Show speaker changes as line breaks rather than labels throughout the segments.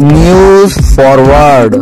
News forward.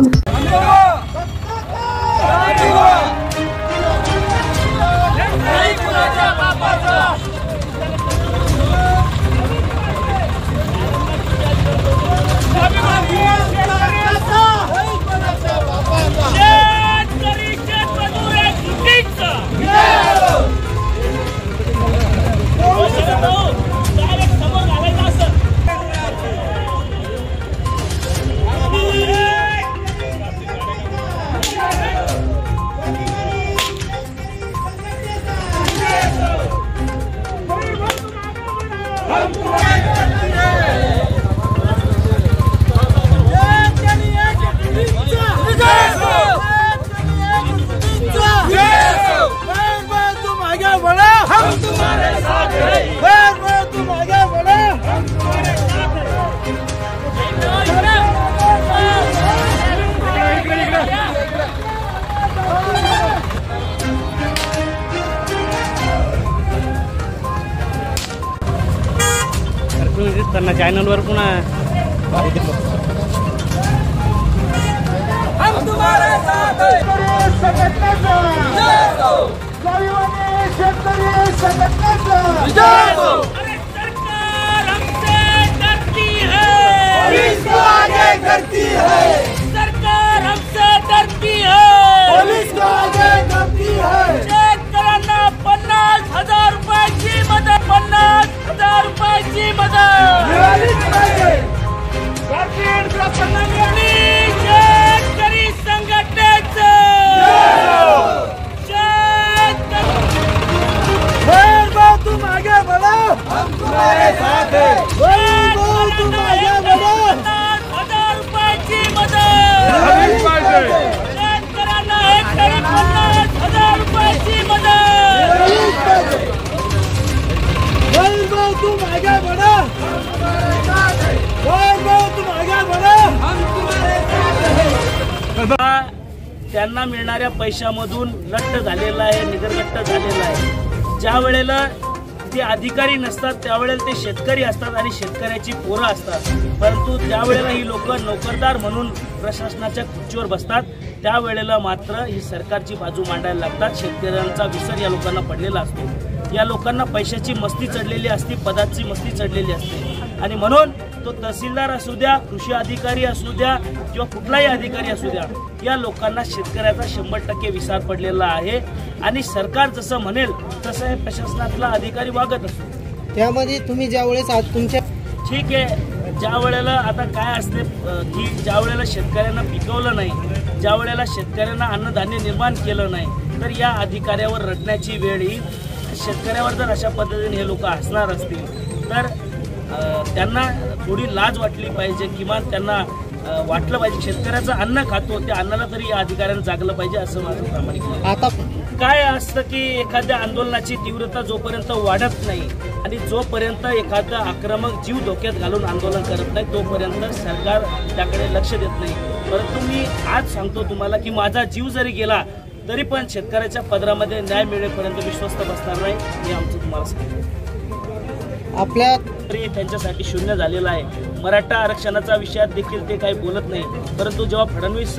करना channel वर पुन्हा
हम तुम्हारे साथ हैं। अरे सरकार हमसे डरती है, पुलिस को आगे करती है। सरकार हमसे डरती है, पुलिस को आगे करती है। शेतकऱ्यांना 50,000 रुपयाची मदत, 50,000 रुपयाची मदत मिळालीच पाहिजे। शेतकरी संघटनेचं तुम आगे बढ़ो, हम तुम्हारे साथ हैं। तुम आगे बढ़ो, 50,000 रुपयाची मदत शेतकऱ्यांना हेक्टरी 50,000 रुपयाची मदत। तुम आगे बढ़ो, तुम आगे बढ़ो, हम तुम्हारे साथ हैं।
त्यांना मिळणाऱ्या पैशामधून लट्ट झालेला आहे, निगरगट्ट झालेला आहे। ज्या वेळेला ते अधिकारी नसतात त्यावेळेला ते शेतकरी असतात आणि शेतकऱ्याची पोरं असतात, परंतु ज्या वेळेला ही लोक नोकरदार म्हणून प्रशासनाच्या खुर्चीवर बसतात त्यावेळेला मात्र ही सरकारची बाजू मांडायला लागतात। शेतकऱ्यांचा विसर या लोकांना पडलेला असतो। या लोकांना पैशाची मस्ती चढलेली असते, पदाची मस्ती चढलेली असते आणि म्हणून तो तहसीलदार असू द्या, कृषी अधिकारी असू द्या किंवा कुठलाही अधिकारी असू द्या, या लोकांना शेतकऱ्याचा 100% विसर पडलेला आहे आणि सरकार जसं म्हणेल तसं हे प्रशासनातला अधिकारी वागत असतो।
त्यामध्ये तुम्ही ज्यावेळेस आज तुमच्या
ठीक आहे, ज्या वेळेला आता काय असते की ज्या वेळेला शेतकऱ्यांना पिकवलं नाही, ज्या वेळेला शेतकऱ्यांना अन्नधान्य निर्माण केलं नाही, तर या अधिकाऱ्यावर रडण्याची वेळ येईल। शेतकऱ्यावर जर अशा पद्धतीने हे लोक हसणार असतील तर त्यांना थोडी लाज वाटली पाहिजे, किमान त्यांना वाटलं पाहिजे शेतकऱ्याचं अन्न खातो, त्या अन्नाला तरी या अधिकाऱ्यांना जागलं पाहिजे असं माझं प्रामाणिक मत आहे।
आता
काय असतं की एखाद्या आंदोलनाची तीव्रता जोपर्यंत वाढत नाही आणि जोपर्यंत एखादा आक्रमक जीव धोक्यात घालून आंदोलन करत नाही तोपर्यंत सरकार त्याकडे लक्ष देत नाही। परंतु मी आज सांगतो तुम्हाला की माझा जीव जरी गेला तरी पण शेतकऱ्याच्या पदरामध्ये न्याय मिळेपर्यंत विश्वस्त बसणार नाही, हे आमचं तुम्हाला सांगतो।
आपल्या
त्यांच्यासाठी शून्य झालेला आहे। मराठा आरक्षणाचा विषयात देखील ते काही बोलत नाही, परंतु जेव्हा फडणवीस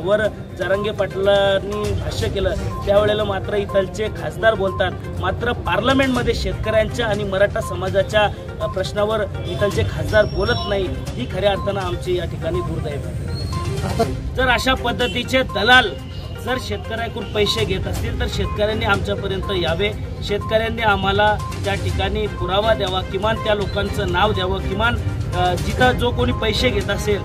वर जरांगे पाटलांनी भाष्य केलं त्यावेळेला मात्र इथलचे खासदार बोलतात, मात्र पार्लमेंटमध्ये शेतकऱ्यांच्या आणि मराठा समाजाच्या प्रश्नावर इथलचे खासदार बोलत नाही। ही खऱ्या अर्थानं आमची या ठिकाणी दुर्दैव आहे। जर अशा पद्धतीचे दलाल जर शेतकऱ्याकडून पैसे घेत असतील तर शेतकऱ्यांनी आमच्यापर्यंत यावे, शेतकऱ्यांनी आम्हाला त्या ठिकाणी पुरावा द्यावा, किमान त्या लोकांचं नाव द्यावं, किमान जिथं जो कोणी पैसे घेत असेल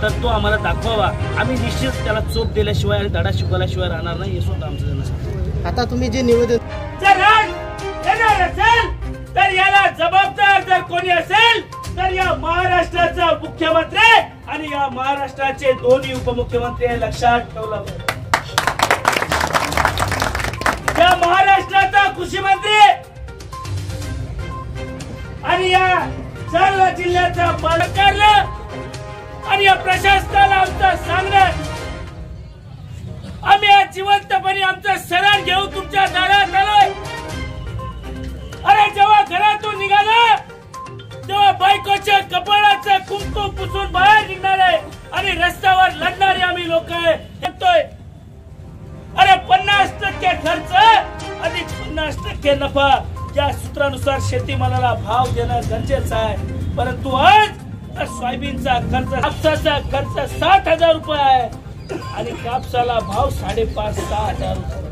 तर तो आम्हाला दाखवावा। आम्ही निश्चित त्याला चोप दिल्याशिवाय आणि धडा शिकवल्याशिवाय राहणार नाही, हे स्वतः आमचं जनसाधारण।
आता तुम्ही जे निवेदन
तर याला जबाबदार जर कोणी असेल तर या महाराष्ट्राचा मुख्यमंत्री आणि या महाराष्ट्राचे दोन्ही उपमुख्यमंत्री हे लक्षात ठेवलं पाहिजे। या महाराष्ट्राचा कृषी मंत्री आणि या जालना जिल्ह्याचा पालकमंत्री आणि या प्रशासनाला आमचं सांगणं, आम्ही आज जिवंतपणे आमचं शरण घेऊन तुमच्या दारात आलोय।
घरातून निघाला तेव्हा बायकोच्या कपाळाचं कुंकू पुसून बाहेर निघणार आहे आणि रस्त्यावर लढणारे आम्ही लोक येतोय. अरे 50% खर्च अधिक 50% नफा या सूत्रानुसार शेतीमालाला भाव देणं गरजेचं आहे. परंतु आज सोयाबीनचा खर्च कापसाचा खर्च 60,000 रुपये आहे आणि कापसाला भाव 5,500-6,000 रुपये.